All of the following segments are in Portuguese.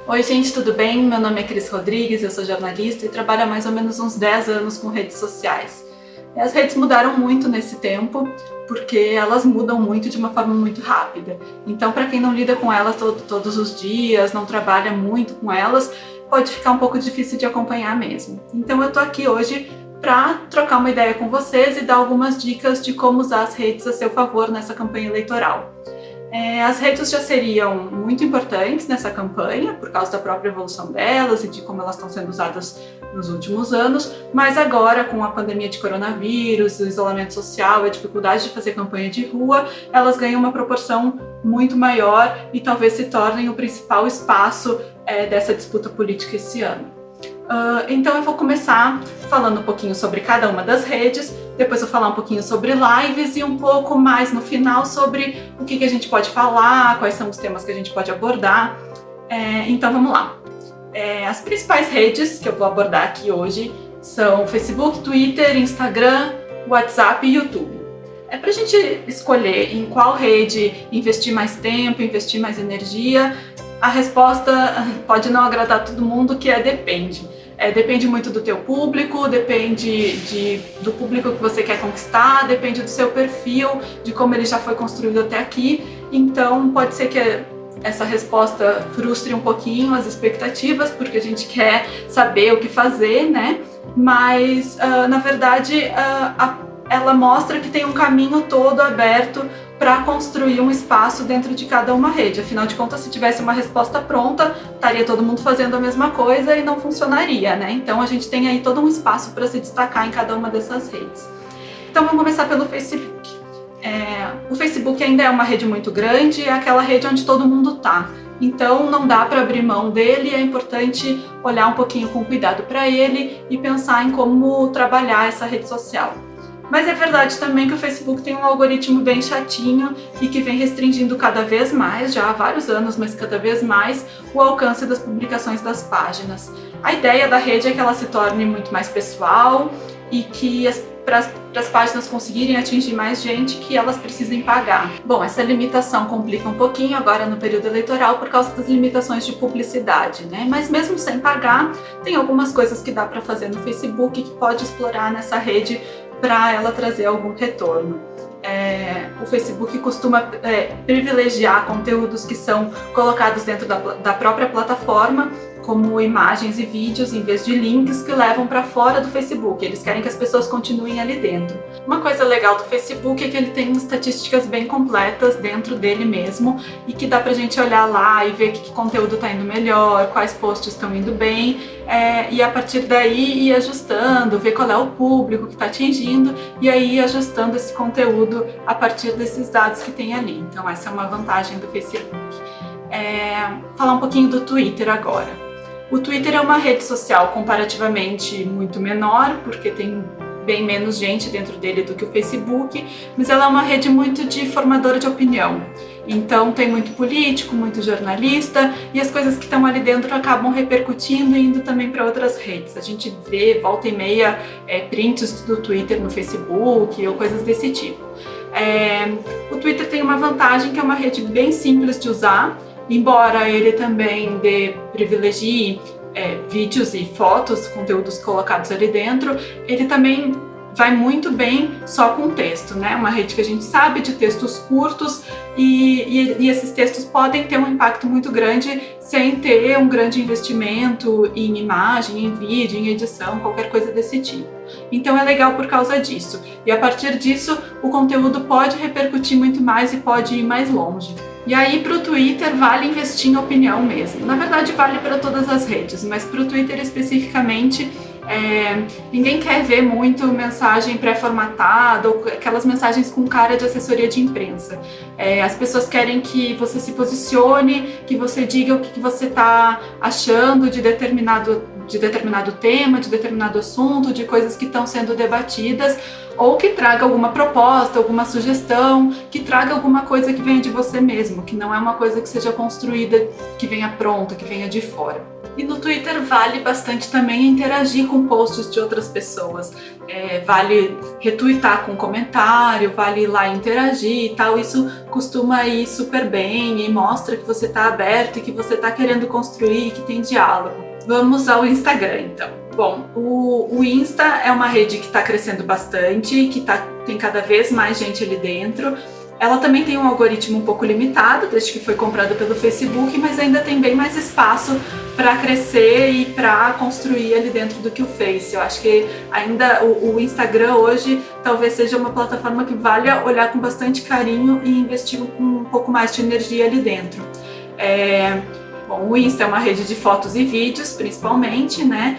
Oi gente, tudo bem? Meu nome é Cris Rodrigues, eu sou jornalista e trabalho há mais ou menos uns 10 anos com redes sociais. As redes mudaram muito nesse tempo, porque elas mudam muito de uma forma muito rápida. Então, para quem não lida com elas todos os dias, não trabalha muito com elas, pode ficar um pouco difícil de acompanhar mesmo. Então eu tô aqui hoje para trocar uma ideia com vocês e dar algumas dicas de como usar as redes a seu favor nessa campanha eleitoral. As redes já seriam muito importantes nessa campanha, por causa da própria evolução delas e de como elas estão sendo usadas nos últimos anos, mas agora, com a pandemia de coronavírus, o isolamento social, a dificuldade de fazer campanha de rua, elas ganham uma proporção muito maior e talvez se tornem o principal espaço dessa disputa política esse ano. Então eu vou começar falando um pouquinho sobre cada uma das redes, depois vou falar um pouquinho sobre lives e um pouco mais no final sobre o que a gente pode falar, quais são os temas que a gente pode abordar. Então vamos lá. As principais redes que eu vou abordar aqui hoje são Facebook, Twitter, Instagram, WhatsApp e YouTube. Pra gente escolher em qual rede investir mais tempo, investir mais energia, a resposta pode não agradar todo mundo, que depende. Depende muito do teu público, depende do público que você quer conquistar, depende do seu perfil, de como ele já foi construído até aqui. Então pode ser que essa resposta frustre um pouquinho as expectativas, porque a gente quer saber o que fazer, né? Mas na verdade ela mostra que tem um caminho todo aberto para construir um espaço dentro de cada uma rede. Afinal de contas, se tivesse uma resposta pronta, estaria todo mundo fazendo a mesma coisa e não funcionaria, né? Então a gente tem aí todo um espaço para se destacar em cada uma dessas redes. Então vamos começar pelo Facebook. O Facebook ainda é uma rede muito grande, é aquela rede onde todo mundo tá. Então não dá para abrir mão dele, é importante olhar um pouquinho com cuidado para ele e pensar em como trabalhar essa rede social. Mas é verdade também que o Facebook tem um algoritmo bem chatinho e que vem restringindo cada vez mais, já há vários anos, mas cada vez mais, o alcance das publicações das páginas. A ideia da rede é que ela se torne muito mais pessoal e que para as páginas conseguirem atingir mais gente, que elas precisem pagar. Bom, essa limitação complica um pouquinho agora no período eleitoral por causa das limitações de publicidade, né? Mas mesmo sem pagar, tem algumas coisas que dá para fazer no Facebook que pode explorar nessa rede para ela trazer algum retorno. O Facebook costuma privilegiar conteúdos que são colocados dentro da própria plataforma, como imagens e vídeos, em vez de links que levam para fora do Facebook. Eles querem que as pessoas continuem ali dentro. Uma coisa legal do Facebook é que ele tem estatísticas bem completas dentro dele mesmo e que dá pra gente olhar lá e ver que conteúdo está indo melhor, quais posts estão indo bem, e a partir daí ir ajustando, ver qual é o público que está atingindo e aí ir ajustando esse conteúdo a partir desses dados que tem ali. Então essa é uma vantagem do Facebook. Falar um pouquinho do Twitter agora. O Twitter é uma rede social comparativamente muito menor, porque tem bem menos gente dentro dele do que o Facebook, mas ela é uma rede muito de formadora de opinião. Então tem muito político, muito jornalista, e as coisas que estão ali dentro acabam repercutindo e indo também para outras redes. A gente vê, volta e meia, prints do Twitter no Facebook ou coisas desse tipo. O Twitter tem uma vantagem que é uma rede bem simples de usar, embora ele também privilegie vídeos e fotos, conteúdos colocados ali dentro, ele também vai muito bem só com texto, né? Uma rede que a gente sabe de textos curtos e esses textos podem ter um impacto muito grande sem ter um grande investimento em imagem, em vídeo, em edição, qualquer coisa desse tipo. Então é legal por causa disso. E a partir disso, o conteúdo pode repercutir muito mais e pode ir mais longe. E aí para o Twitter vale investir em opinião mesmo. Na verdade vale para todas as redes, mas para o Twitter especificamente, ninguém quer ver muito mensagem pré-formatada ou aquelas mensagens com cara de assessoria de imprensa. As pessoas querem que você se posicione, que você diga o que você está achando de determinado de determinado tema, de determinado assunto, de coisas que estão sendo debatidas, ou que traga alguma proposta, alguma sugestão, que traga alguma coisa que venha de você mesmo, que não é uma coisa que seja construída, que venha pronta, que venha de fora. E no Twitter vale bastante também interagir com posts de outras pessoas. Vale retweetar com comentário, vale ir lá interagir e tal. Isso costuma ir super bem e mostra que você está aberto e que você está querendo construir, que tem diálogo. Vamos ao Instagram, então. Bom, o Insta é uma rede que está crescendo bastante, que tem cada vez mais gente ali dentro. Ela também tem um algoritmo um pouco limitado, desde que foi comprado pelo Facebook, mas ainda tem bem mais espaço para crescer e para construir ali dentro do que o Face. Eu acho que ainda o Instagram hoje talvez seja uma plataforma que valha olhar com bastante carinho e investir um pouco mais de energia ali dentro. Bom, o Insta é uma rede de fotos e vídeos, principalmente, né?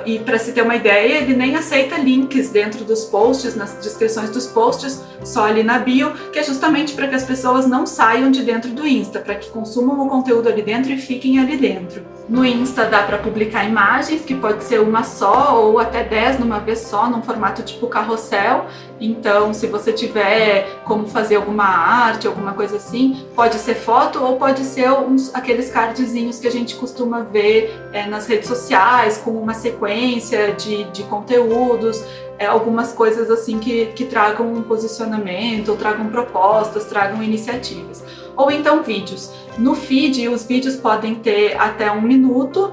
E para se ter uma ideia, ele nem aceita links dentro dos posts, nas descrições dos posts, só ali na bio, que é justamente para que as pessoas não saiam de dentro do Insta, para que consumam o conteúdo ali dentro e fiquem ali dentro. No Insta dá para publicar imagens, que pode ser uma só ou até 10 numa vez só, num formato tipo carrossel. Então, se você tiver como fazer alguma arte, alguma coisa assim, pode ser foto ou pode ser aqueles cardzinhos que a gente costuma ver nas redes sociais, com uma sequência de conteúdos, algumas coisas assim que tragam um posicionamento, ou tragam propostas, tragam iniciativas. Ou então vídeos. No feed, os vídeos podem ter até 1 minuto,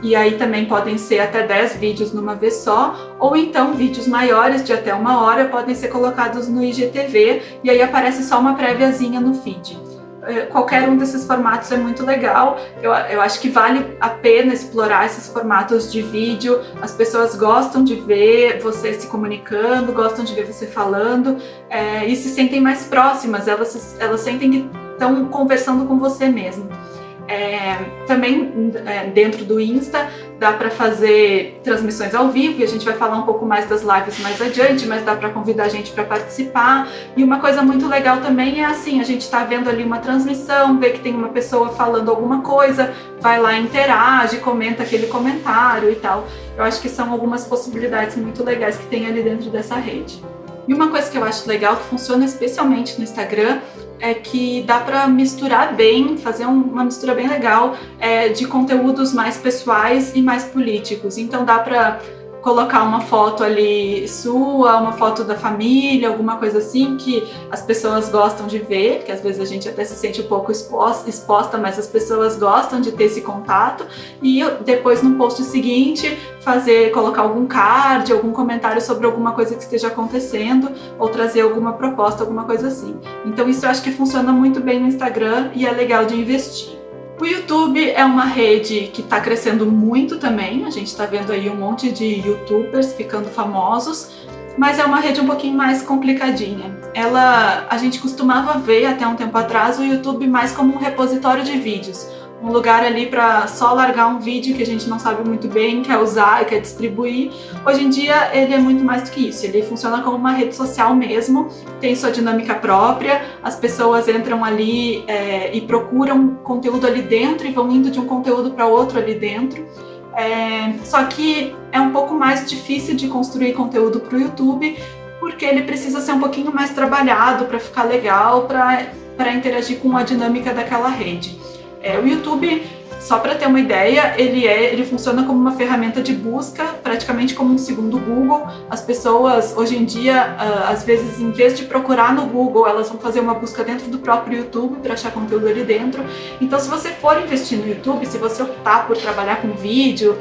e aí também podem ser até 10 vídeos numa vez só, ou então vídeos maiores de até 1 hora podem ser colocados no IGTV e aí aparece só uma préviazinha no feed. Qualquer um desses formatos é muito legal. Eu acho que vale a pena explorar esses formatos de vídeo. As pessoas gostam de ver você se comunicando, gostam de ver você falando, e se sentem mais próximas, elas sentem que estão conversando com você mesmo. Também dentro do Insta dá para fazer transmissões ao vivo, e a gente vai falar um pouco mais das lives mais adiante, mas dá para convidar a gente para participar. E uma coisa muito legal também é assim, a gente está vendo ali uma transmissão, vê que tem uma pessoa falando alguma coisa, vai lá, interage, comenta aquele comentário e tal. Eu acho que são algumas possibilidades muito legais que tem ali dentro dessa rede. E uma coisa que eu acho legal, que funciona especialmente no Instagram, é que dá para misturar bem, fazer uma mistura bem legal de conteúdos mais pessoais e mais políticos. Então dá para colocar uma foto ali sua, uma foto da família, alguma coisa assim que as pessoas gostam de ver, que às vezes a gente até se sente um pouco exposta, mas as pessoas gostam de ter esse contato, e depois no post seguinte colocar algum card, algum comentário sobre alguma coisa que esteja acontecendo, ou trazer alguma proposta, alguma coisa assim. Então isso eu acho que funciona muito bem no Instagram e é legal de investir. O YouTube é uma rede que está crescendo muito também, a gente está vendo aí um monte de youtubers ficando famosos, mas é uma rede um pouquinho mais complicadinha. A gente costumava ver até um tempo atrás o YouTube mais como um repositório de vídeos, um lugar ali para só largar um vídeo que a gente não sabe muito bem, quer usar e quer distribuir. Hoje em dia ele é muito mais do que isso, ele funciona como uma rede social mesmo, tem sua dinâmica própria, as pessoas entram ali e procuram conteúdo ali dentro e vão indo de um conteúdo para outro ali dentro. Só que é um pouco mais difícil de construir conteúdo para o YouTube, porque ele precisa ser um pouquinho mais trabalhado para ficar legal, para interagir com a dinâmica daquela rede. O YouTube, só para ter uma ideia, ele funciona como uma ferramenta de busca, praticamente como um segundo Google. As pessoas, hoje em dia, às vezes, em vez de procurar no Google, elas vão fazer uma busca dentro do próprio YouTube para achar conteúdo ali dentro. Então, se você for investir no YouTube, se você optar por trabalhar com vídeo,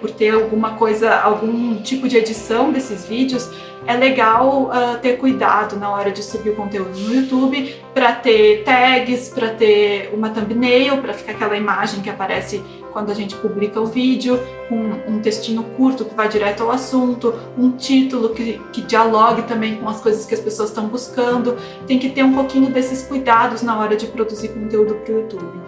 por ter alguma coisa, algum tipo de edição desses vídeos, é legal ter cuidado na hora de subir o conteúdo no YouTube, para ter tags, para ter uma thumbnail, para ficar aquela imagem que aparece quando a gente publica o vídeo, com um textinho curto que vai direto ao assunto, um título que dialogue também com as coisas que as pessoas estão buscando. Tem que ter um pouquinho desses cuidados na hora de produzir conteúdo para o YouTube.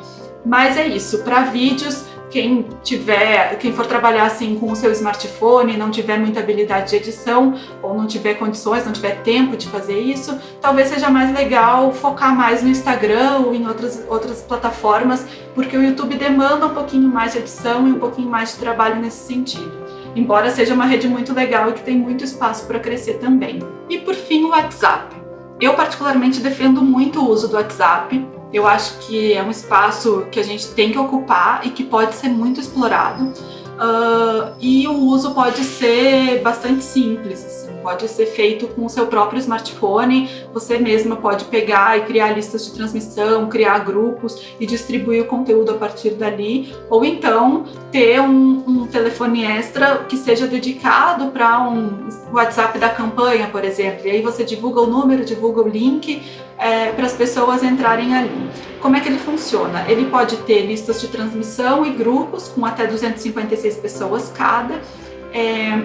Mas é isso, para vídeos quem for trabalhar assim com o seu smartphone, não tiver muita habilidade de edição, ou não tiver condições, não tiver tempo de fazer isso, talvez seja mais legal focar mais no Instagram ou em outras plataformas, porque o YouTube demanda um pouquinho mais de edição e um pouquinho mais de trabalho nesse sentido. Embora seja uma rede muito legal e que tem muito espaço para crescer também. E por fim, o WhatsApp. Eu particularmente defendo muito o uso do WhatsApp. Eu acho que é um espaço que a gente tem que ocupar e que pode ser muito explorado. E o uso pode ser bastante simples, assim, pode ser feito com o seu próprio smartphone. Você mesma pode pegar e criar listas de transmissão, criar grupos e distribuir o conteúdo a partir dali, ou então ter um telefone extra que seja dedicado para um WhatsApp da campanha, por exemplo, e aí você divulga o número, divulga o link para as pessoas entrarem ali. Como é que ele funciona? Ele pode ter listas de transmissão e grupos com até 256 pessoas cada.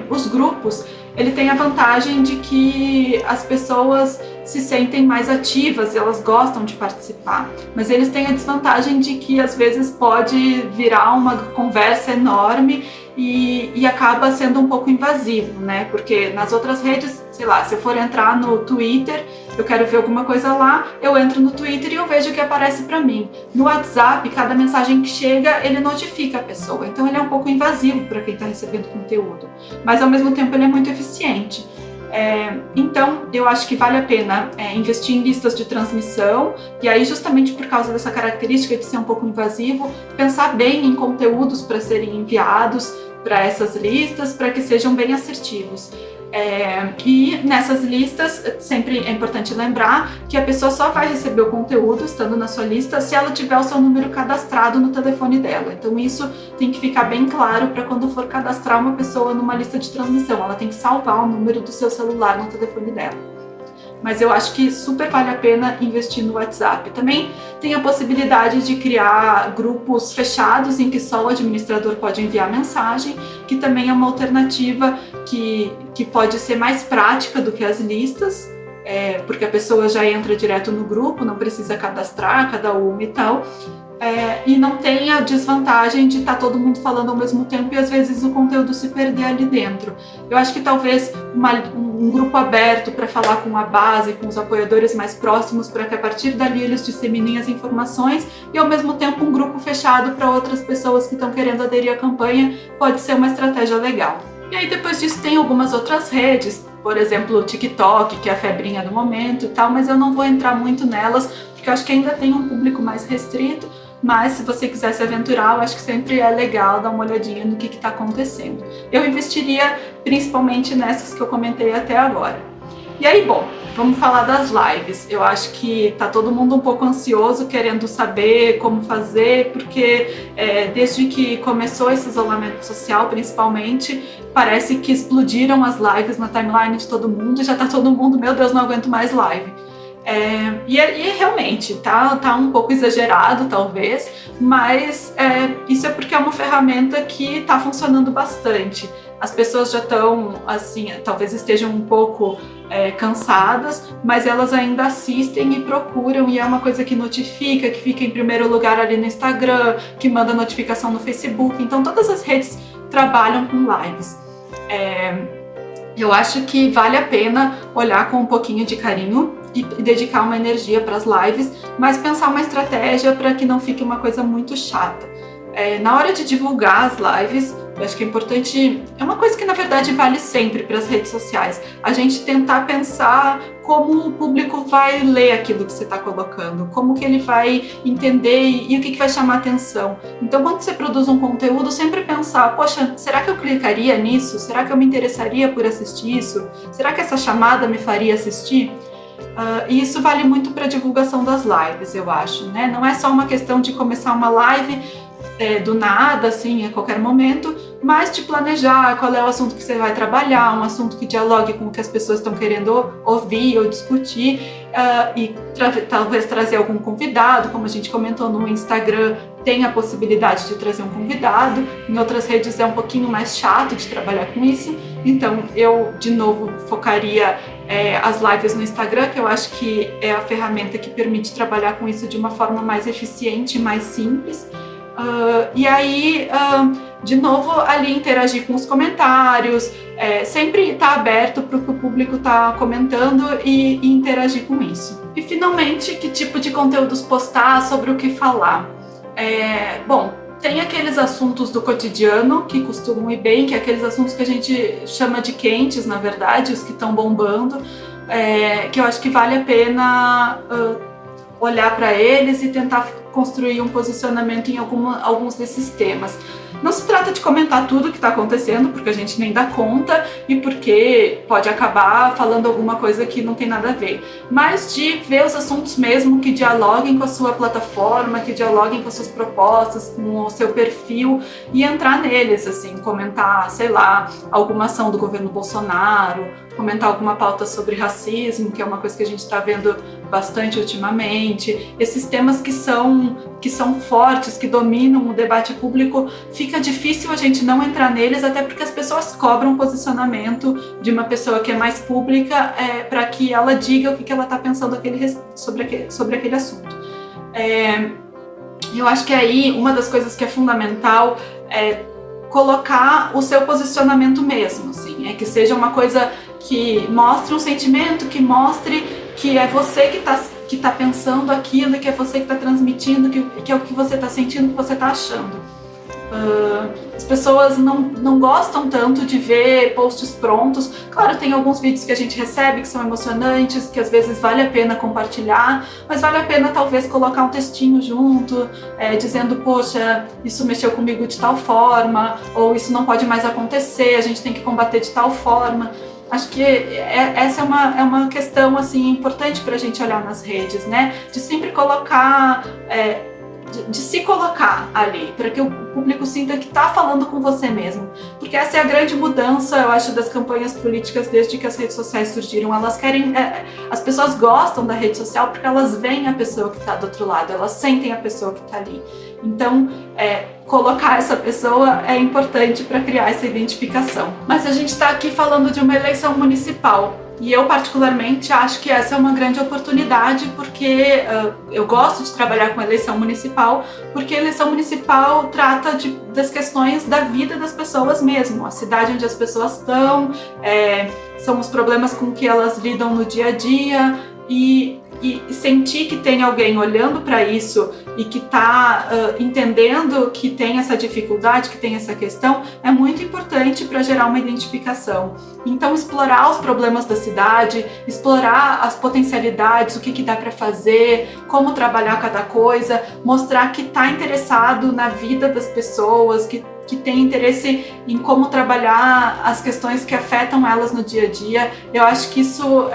Os grupos, ele tem a vantagem de que as pessoas se sentem mais ativas, elas gostam de participar, mas eles têm a desvantagem de que às vezes pode virar uma conversa enorme e acaba sendo um pouco invasivo, né? Porque nas outras redes, sei lá, se eu for entrar no Twitter, eu quero ver alguma coisa lá, eu entro no Twitter e eu vejo o que aparece para mim. No WhatsApp, cada mensagem que chega, ele notifica a pessoa, então ele é um pouco invasivo para quem está recebendo conteúdo, mas ao mesmo tempo ele é muito eficiente. Então, eu acho que vale a pena investir em listas de transmissão, e aí justamente por causa dessa característica de ser um pouco invasivo, pensar bem em conteúdos para serem enviados para essas listas, para que sejam bem assertivos. E nessas listas, sempre é importante lembrar que a pessoa só vai receber o conteúdo estando na sua lista se ela tiver o seu número cadastrado no telefone dela. Então isso tem que ficar bem claro para quando for cadastrar uma pessoa numa lista de transmissão, ela tem que salvar o número do seu celular no telefone dela. Mas eu acho que super vale a pena investir no WhatsApp. Também tem a possibilidade de criar grupos fechados em que só o administrador pode enviar mensagem, que também é uma alternativa que pode ser mais prática do que as listas, porque a pessoa já entra direto no grupo, não precisa cadastrar cada uma e tal. E não tem a desvantagem de estar todo mundo falando ao mesmo tempo e às vezes o conteúdo se perder ali dentro. Eu acho que talvez um grupo aberto para falar com a base, com os apoiadores mais próximos, para que a partir dali eles disseminem as informações, e ao mesmo tempo um grupo fechado para outras pessoas que estão querendo aderir à campanha pode ser uma estratégia legal. E aí depois disso tem algumas outras redes, por exemplo o TikTok, que é a febrinha do momento e tal, mas eu não vou entrar muito nelas, porque eu acho que ainda tem um público mais restrito. Mas se você quiser se aventurar, eu acho que sempre é legal dar uma olhadinha no que está acontecendo. Eu investiria principalmente nessas que eu comentei até agora. E aí, bom, vamos falar das lives. Eu acho que tá todo mundo um pouco ansioso, querendo saber como fazer, porque desde que começou esse isolamento social, principalmente, parece que explodiram as lives na timeline de todo mundo e já tá todo mundo, meu Deus, não aguento mais live. E realmente tá um pouco exagerado talvez, mas isso é porque é uma ferramenta que está funcionando bastante. As pessoas já estão, assim, talvez estejam um pouco cansadas, mas elas ainda assistem e procuram, e é uma coisa que notifica, que fica em primeiro lugar ali no Instagram, que manda notificação no Facebook, então todas as redes trabalham com lives. Eu acho que vale a pena olhar com um pouquinho de carinho e dedicar uma energia para as lives, mas pensar uma estratégia para que não fique uma coisa muito chata. Na hora de divulgar as lives, eu acho que é importante, é uma coisa que na verdade vale sempre para as redes sociais, a gente tentar pensar como o público vai ler aquilo que você está colocando, como que ele vai entender e o que vai chamar atenção. Então, quando você produz um conteúdo, sempre pensar, poxa, será que eu clicaria nisso? Será que eu me interessaria por assistir isso? Será que essa chamada me faria assistir? E isso vale muito para a divulgação das lives, eu acho, né? Não é só uma questão de começar uma live do nada, assim, a qualquer momento, mas de planejar qual é o assunto que você vai trabalhar, um assunto que dialogue com o que as pessoas estão querendo ouvir ou discutir, e talvez trazer algum convidado, como a gente comentou no Instagram, tem a possibilidade de trazer um convidado, em outras redes é um pouquinho mais chato de trabalhar com isso, então eu, de novo, focaria as lives no Instagram, que eu acho que é a ferramenta que permite trabalhar com isso de uma forma mais eficiente e mais simples. E aí, de novo, ali interagir com os comentários, sempre estar aberto para o que o público está comentando e interagir com isso. E finalmente, que tipo de conteúdos postar, sobre o que falar? Bom, tem aqueles assuntos do cotidiano que costumam ir bem, que é aqueles assuntos que a gente chama de quentes, na verdade, os que estão bombando, que eu acho que vale a pena olhar para eles e tentar construir um posicionamento em alguns desses temas. Não se trata de comentar tudo que está acontecendo, porque a gente nem dá conta e porque pode acabar falando alguma coisa que não tem nada a ver, mas de ver os assuntos mesmo que dialoguem com a sua plataforma, que dialoguem com as suas propostas, com o seu perfil e entrar neles, assim, comentar, sei lá, alguma ação do governo Bolsonaro, comentar alguma pauta sobre racismo, que é uma coisa que a gente está vendo bastante ultimamente. Esses temas que são fortes, que dominam o debate público, fica difícil a gente não entrar neles, até porque as pessoas cobram posicionamento de uma pessoa que é mais pública para que ela diga o que ela está pensando sobre aquele assunto. Eu acho que aí uma das coisas que é fundamental é colocar o seu posicionamento mesmo, assim, que seja uma coisa que mostre um sentimento, que mostre que é você que tá pensando aquilo, que é você que está transmitindo, que é o que você está sentindo, que você está achando. As pessoas não gostam tanto de ver posts prontos. Claro, tem alguns vídeos que a gente recebe que são emocionantes, que às vezes vale a pena compartilhar, mas vale a pena talvez colocar um textinho junto, dizendo, poxa, isso mexeu comigo de tal forma, ou isso não pode mais acontecer, a gente tem que combater de tal forma. Acho que essa é uma questão assim, importante para a gente olhar nas redes, né? De sempre colocar, de se colocar ali, para que o público sinta que está falando com você mesmo. Porque essa é a grande mudança, eu acho, das campanhas políticas desde que as redes sociais surgiram. Elas querem, as pessoas gostam da rede social porque elas veem a pessoa que está do outro lado, elas sentem a pessoa que está ali. Então, colocar essa pessoa é importante para criar essa identificação. Mas a gente está aqui falando de uma eleição municipal. E eu, particularmente, acho que essa é uma grande oportunidade, porque eu gosto de trabalhar com eleição municipal, porque a eleição municipal trata das questões da vida das pessoas mesmo, a cidade onde as pessoas estão, são os problemas com que elas lidam no dia a dia, e sentir que tem alguém olhando para isso e que está entendendo que tem essa dificuldade, que tem essa questão, é muito importante para gerar uma identificação. Então, explorar os problemas da cidade, explorar as potencialidades, o que dá para fazer, como trabalhar cada coisa, mostrar que está interessado na vida das pessoas, que tem interesse em como trabalhar as questões que afetam elas no dia a dia. Eu acho que isso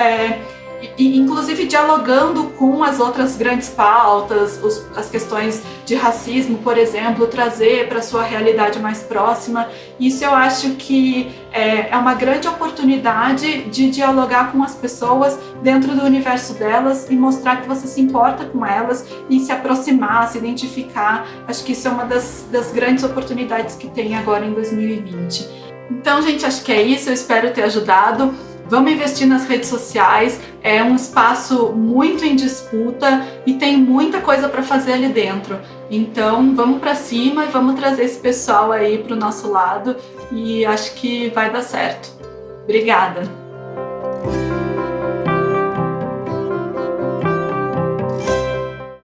inclusive dialogando com as outras grandes pautas, as questões de racismo, por exemplo, trazer para a sua realidade mais próxima. Isso eu acho que é uma grande oportunidade de dialogar com as pessoas dentro do universo delas e mostrar que você se importa com elas e se aproximar, se identificar. Acho que isso é uma das grandes oportunidades que tem agora em 2020. Então, gente, acho que é isso. Eu espero ter ajudado. Vamos investir nas redes sociais, é um espaço muito em disputa e tem muita coisa para fazer ali dentro. Então vamos para cima e vamos trazer esse pessoal aí para o nosso lado e acho que vai dar certo. Obrigada!